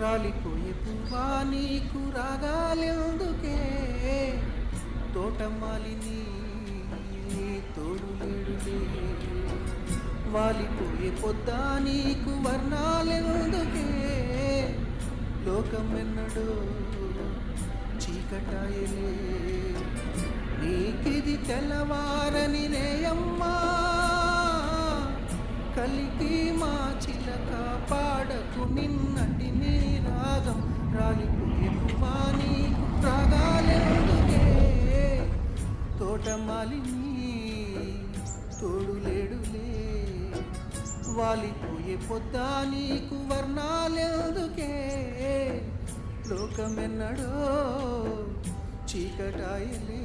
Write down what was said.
రాలిపోయే పువ్వా నీకు రాగాలెందుకే, తోటమాలిని తోడు లేడులే. వాలిపోయే పొద్దా నీకు వర్ణాలెందుకే, లోకమెన్నడో చీకటాయలే. నీకిది తెల్లవారని నేయమ్మా, కలికి మా చిలక పాడకు నిన్నటి నీ రాగం. రాలిపోయే పువ్వా నీకు రాగాలెందుకే, తోటమాలిని తోడు లేడులే. వాలిపోయే పొద్దా నీకు వర్ణాలెందుకే, లోకమెన్నడో చీకటాయలే.